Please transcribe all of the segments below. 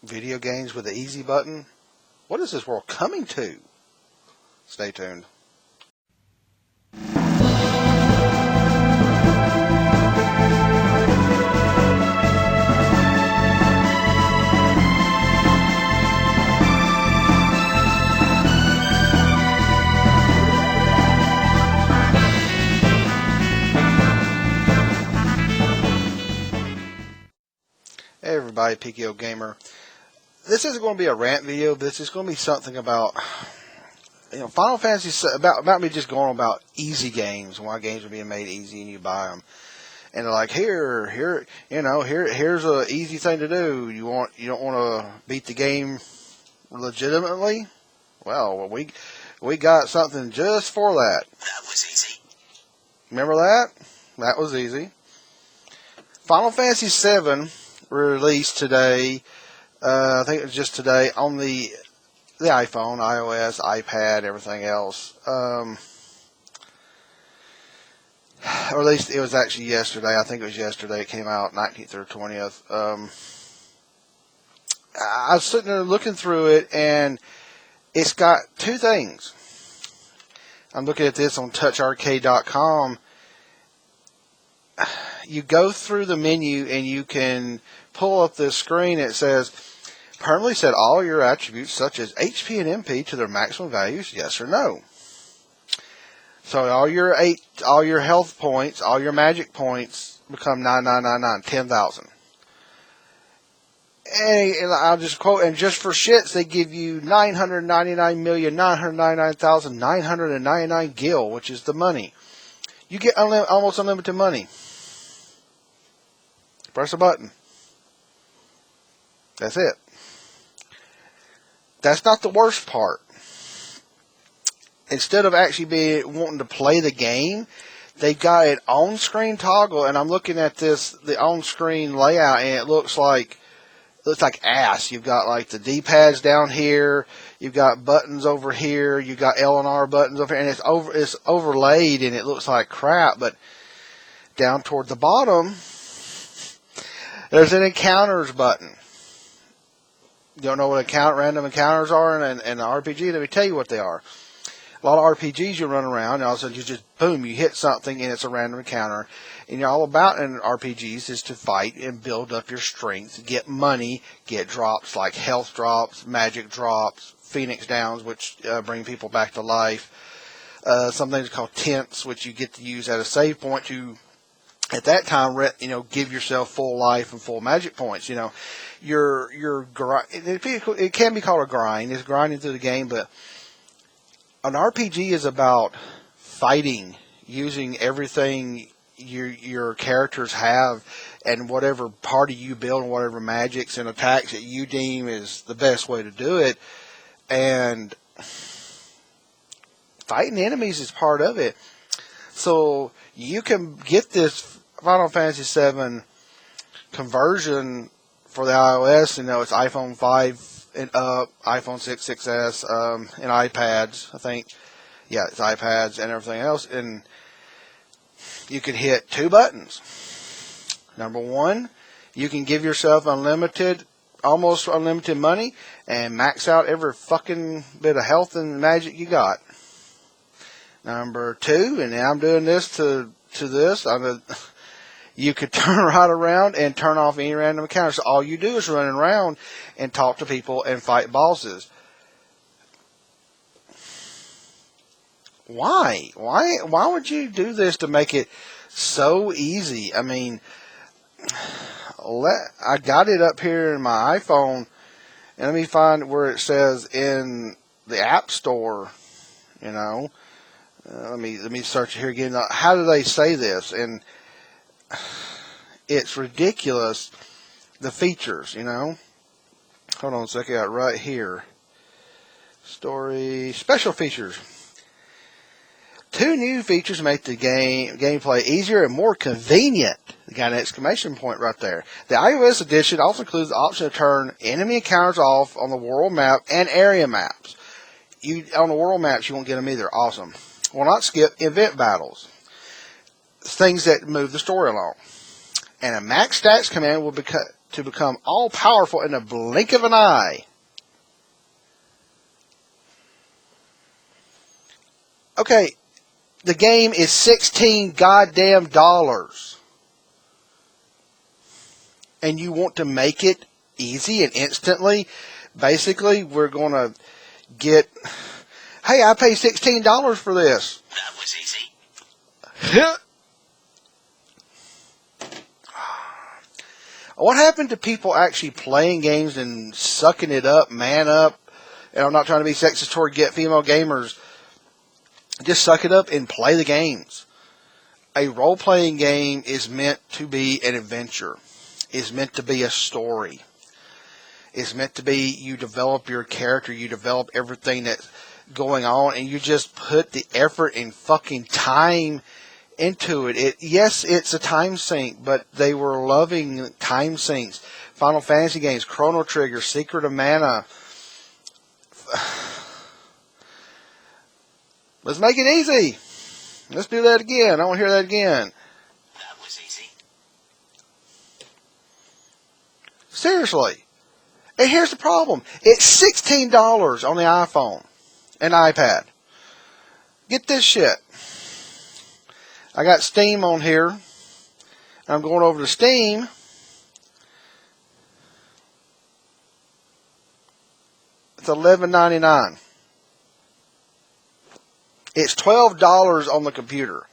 Video games with the easy button? What is this world coming to? Stay tuned. Hey everybody, PKO Gamer. This isn't going to be a rant video. This is going to be something about, Final Fantasy, about me just going about easy games, why games are being made easy and you buy them. And they're like, here's a easy thing to do. You don't want to beat the game legitimately? Well, we got something just for that. That was easy. Remember that? That was easy. Final Fantasy VII released today. I think it was just today on the iPhone, iOS, iPad, everything else. Or at least it was actually yesterday. I think it was yesterday. It came out 19th or 20th. I was sitting there looking through it, and it's got two things. I'm looking at this on toucharcade.com. You go through the menu, and you can pull up this screen. It says, permanently set all your attributes such as HP and MP to their maximum values, yes or no. So all your health points, all your magic points become 9,999, 10,000. And I'll just quote, and just for shits, they give you 999,999,999 gil, which is the money. You get almost unlimited money. Press a button. That's it. That's not the worst part. Instead of actually wanting to play the game, they've got an on-screen toggle, and I'm looking at the on-screen layout, and it looks like ass. You've got like the D-pads down here, you've got buttons over here, you've got L and R buttons over here, and it's overlaid, and it looks like crap. But down toward the bottom, there's an encounters button. You don't know what random encounters are in an RPG? Let me tell you what they are. A lot of RPGs you run around, and all of a sudden you just, boom, you hit something, and it's a random encounter. And all about in RPGs is to fight and build up your strength, get money, get drops like health drops, magic drops, phoenix downs, which bring people back to life. Some things called tents, which you get to use at a save point to, at that time, give yourself full life and full magic points. Your grind, it can be called a grind. It's grinding through the game, but an RPG is about fighting, using everything your characters have, and whatever party you build, and whatever magics and attacks that you deem is the best way to do it. And fighting enemies is part of it. So you can get this Final Fantasy VII conversion for the iOS. It's iPhone 5 and up, iPhone 6, 6S, and iPads, I think. Yeah, it's iPads and everything else. And you can hit two buttons. Number one, you can give yourself almost unlimited money and max out every fucking bit of health and magic you got. Number two, and now I'm doing this to this, you could turn right around and turn off any random encounters. So all you do is run around and talk to people and fight bosses. Why? Why would you do this to make it so easy? I mean, I got it up here in my iPhone, and let me find where it says in the App Store. Let me search it here again. How do they say this? And it's ridiculous, the features, Hold on a second, I got right here. Story, special features. 2 new features make the gameplay easier and more convenient. You got an exclamation point right there. The iOS edition also includes the option to turn enemy encounters off on the world map and area maps. On the world maps, you won't get them either. Awesome. Will not skip event battles. Things that move the story along. And a max stats command will to become all-powerful in a blink of an eye. Okay, the game is $16 goddamn dollars. And you want to make it easy and instantly. Basically, we're going to get, hey, I paid $16 for this. That was easy. What happened to people actually playing games and sucking it up, man up? And I'm not trying to be sexist toward female gamers. Just suck it up and play the games. A role-playing game is meant to be an adventure. It's meant to be a story. It's meant to be, you develop your character, you develop everything that's going on, and you just put the effort and fucking time into it. Yes, it's a time sink, but they were loving time sinks. Final Fantasy games, Chrono Trigger, Secret of Mana. Let's make it easy. Let's do that again. I want to hear that again. That was easy. Seriously. And here's the problem. It's $16 on the iPhone and iPad. Get this shit. I got Steam on here. I'm going over to Steam. It's $11.99. It's $12 on the computer.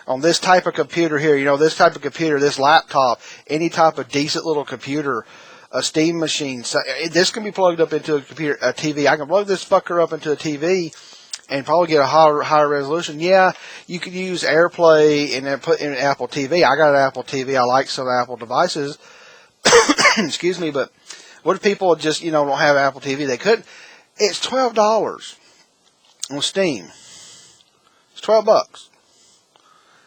On this type of computer here, you know, this type of computer, this laptop, any type of decent little computer, a Steam machine. So this can be plugged up into a computer, a TV. I can plug this fucker up into a TV and probably get a higher resolution. Yeah, you could use AirPlay and then put in an Apple TV. I got an Apple TV. I like some Apple devices. Excuse me, but what if people just, you know, don't have Apple TV? They couldn't. It's $12 on Steam. It's $12.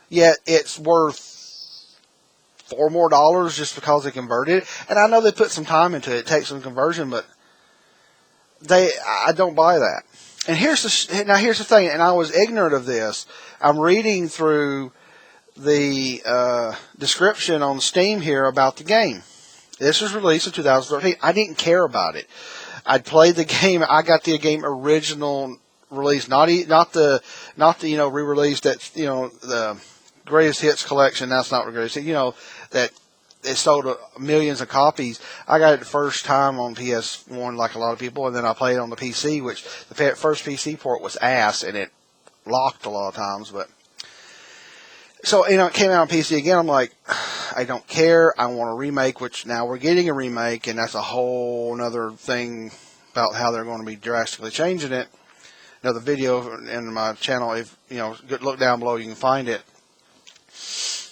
Yet it's worth $4 more just because they converted it. And I know they put some time into it. It takes some conversion, but I don't buy that. And here's the thing, and I was ignorant of this. I'm reading through the description on Steam here about the game. This was released in 2013. I didn't care about it. I'd played the game. I got the game original release, not the you know, re-release that, you know, the greatest hits collection. That's not the greatest hits, you know, that it sold millions of copies. I got it the first time on PS1 like a lot of people, and then I played it on the PC, which the first PC port was ass, and it locked a lot of times. But so, you know, it came out on PC again. I'm like, I don't care. I want a remake, which now we're getting a remake, and that's a whole other thing about how they're going to be drastically changing it. Another video in my channel, if you know, look down below, you can find it.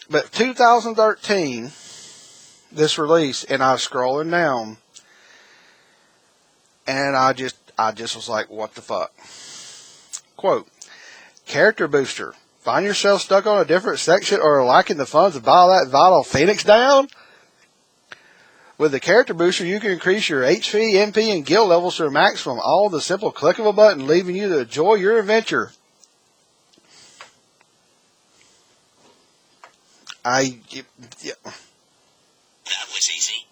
But 2013, this release, and I was scrolling down, and I just was like, what the fuck? Quote, character booster. Find yourself stuck on a different section or lacking the funds to buy that vital Phoenix down? With the character booster, you can increase your HP, MP, and guild levels to a maximum, all with a simple click of a button, leaving you to enjoy your adventure. That was easy.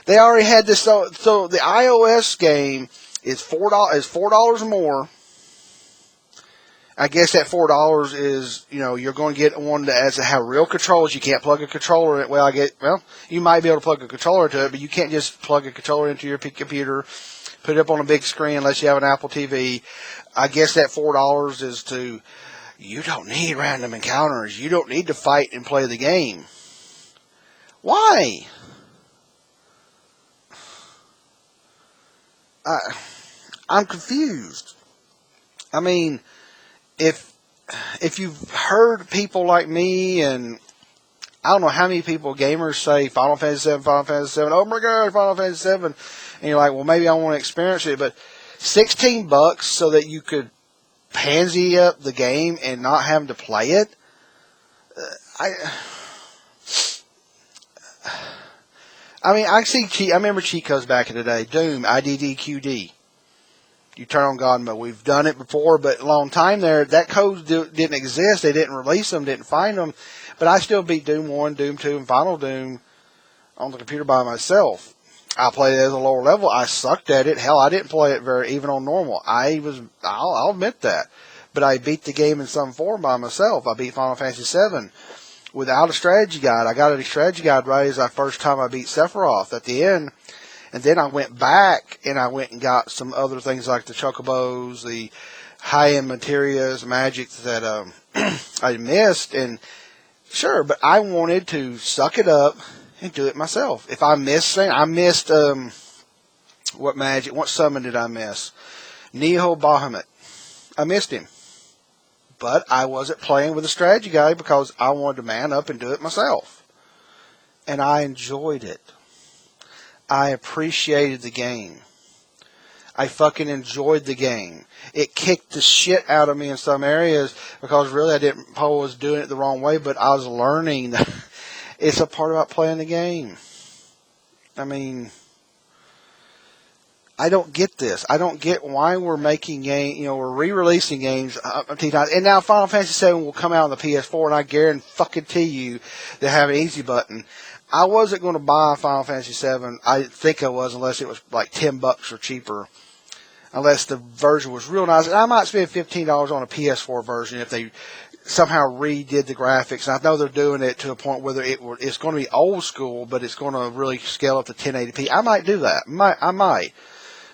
They already had this, so the iOS game is $4 more. I guess that $4 is, you know, you're going to get one that has to have real controls. You can't plug a controller in it. Well, you might be able to plug a controller into it, but you can't just plug a controller into your computer, put it up on a big screen unless you have an Apple TV. I guess that $4 is to, you don't need random encounters. You don't need to fight and play the game. Why? I'm confused. I mean, if you've heard people like me, and I don't know how many people, gamers, say Final Fantasy VII, oh my god, Final Fantasy VII, and you're like, well, maybe I want to experience it, but $16 so that you could pansy up the game and not having to play it, I mean, I remember cheat codes back in the day. Doom, IDDQD. You turn on God mode. We've done it before, but a long time there, that code didn't exist. They didn't release them, didn't find them. But I still beat Doom 1, Doom 2, and Final Doom on the computer by myself. I played it as a lower level. I sucked at it. Hell, I didn't play it even on normal. I'll admit that. But I beat the game in some form by myself. I beat Final Fantasy VII without a strategy guide. I got a strategy guide right as the first time I beat Sephiroth at the end. And then I went back and I went and got some other things like the chocobos, the high-end materials, magic that I missed. And sure, but I wanted to suck it up and do it myself. If I missed things, I missed, what summon did I miss? Neho Bahamut. I missed him. But I wasn't playing with a strategy guide because I wanted to man up and do it myself. And I enjoyed it. I appreciated the game. I fucking enjoyed the game. It kicked the shit out of me in some areas because really I was doing it the wrong way, but I was learning that it's a part about playing the game. I mean, I don't get this. I don't get why we're making we're re-releasing games and now Final Fantasy VII will come out on the PS4, and I guarantee you they have an easy button. I wasn't going to buy Final Fantasy VII. I think I was, unless it was like $10 or cheaper. Unless the version was real nice. And I might spend $15 on a PS4 version if they somehow redid the graphics. And I know they're doing it to a point where it's going to be old school, but it's going to really scale up to 1080p. I might do that. I might.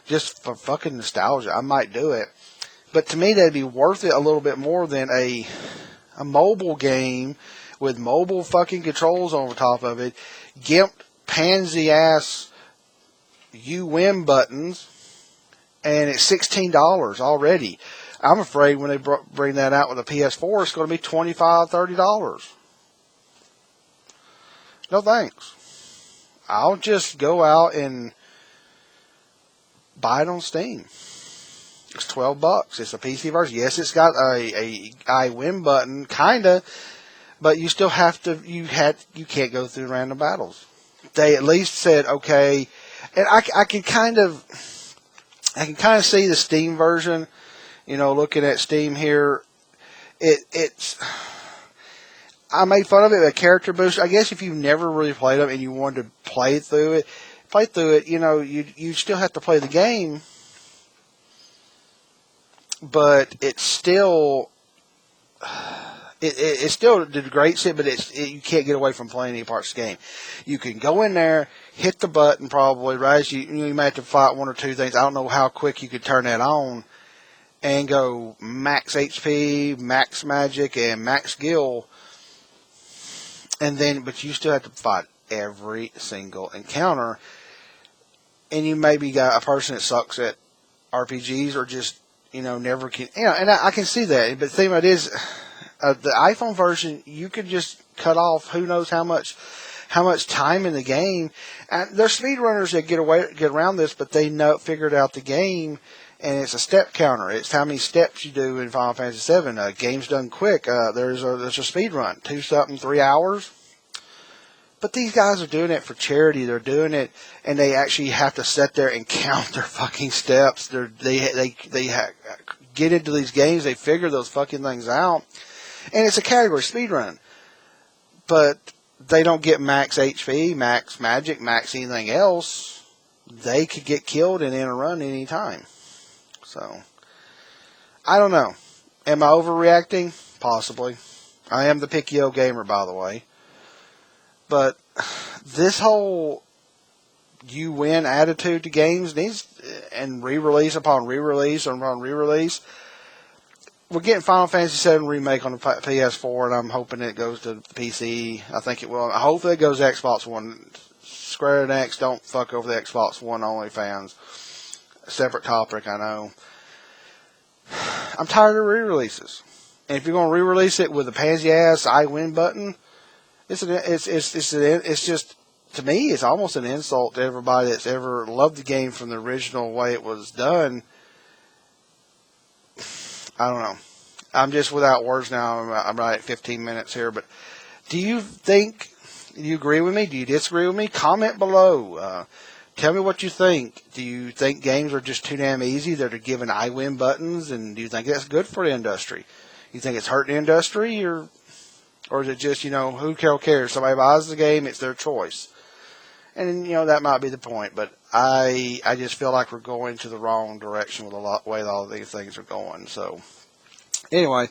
Just for fucking nostalgia, I might do it. But to me, that'd be worth it a little bit more than a mobile game with mobile fucking controls on the top of it, gimped pansy ass you win buttons, and it's $16 already. I'm afraid when they bring that out with a PS4, it's going to be $25, $30. No thanks. I'll just go out and buy it on Steam. It's $12. It's a PC version. Yes, it's got a I win button, kinda, but you still have to. You can't go through random battles. They at least said okay, and I can kind of see the Steam version. Looking at Steam here, it's. I made fun of it, a character boost. I guess if you've never really played them and you wanted to play through it, you still have to play the game, but it's still. It still degrades it, but you can't get away from playing any parts of the game. You can go in there, hit the button probably, right? You might have to fight one or two things. I don't know how quick you could turn that on and go max HP, max magic, and max skill. But you still have to fight every single encounter. And you maybe got a person that sucks at RPGs or just, never can, and I can see that. But the thing about it is, the iPhone version, you could just cut off who knows how much time in the game. And there's speedrunners that get around this, but they figured out the game, and it's a step counter. It's how many steps you do in Final Fantasy VII. Game's done quick. There's a speed run, 3 hours. But these guys are doing it for charity. They're doing it, and they actually have to sit there and count their fucking steps. They get into these games. They figure those fucking things out. And it's a category, speedrun. But they don't get max HP, max magic, max anything else. They could get killed and end a run any time. So, I don't know. Am I overreacting? Possibly. I am the picky old gamer, by the way. But this whole you win attitude to games and re-release upon re-release upon re-release. We're getting Final Fantasy VII Remake on the PS4, and I'm hoping it goes to the PC. I think it will. Hopefully it goes to Xbox One. Square Enix, don't fuck over the Xbox One only fans. Separate topic, I know. I'm tired of re-releases. And if you're going to re-release it with a pansy-ass I win button, it's just, to me, it's almost an insult to everybody that's ever loved the game from the original way it was done. I don't know. I'm just without words now. I'm right at 15 minutes here. But do you agree with me? Do you disagree with me? Comment below. Tell me what you think. Do you think games are just too damn easy? They're given I win buttons, and do you think that's good for the industry? You think it's hurting the industry, or Or is it just, who cares? Somebody buys the game, it's their choice. And, that might be the point. But I just feel like we're going to the wrong direction with the way all these things are going. So, anyway,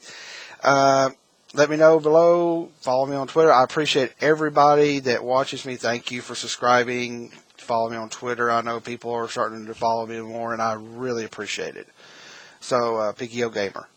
let me know below. Follow me on Twitter. I appreciate everybody that watches me. Thank you for subscribing. Follow me on Twitter. I know people are starting to follow me more, and I really appreciate it. So, Picky O Gamer.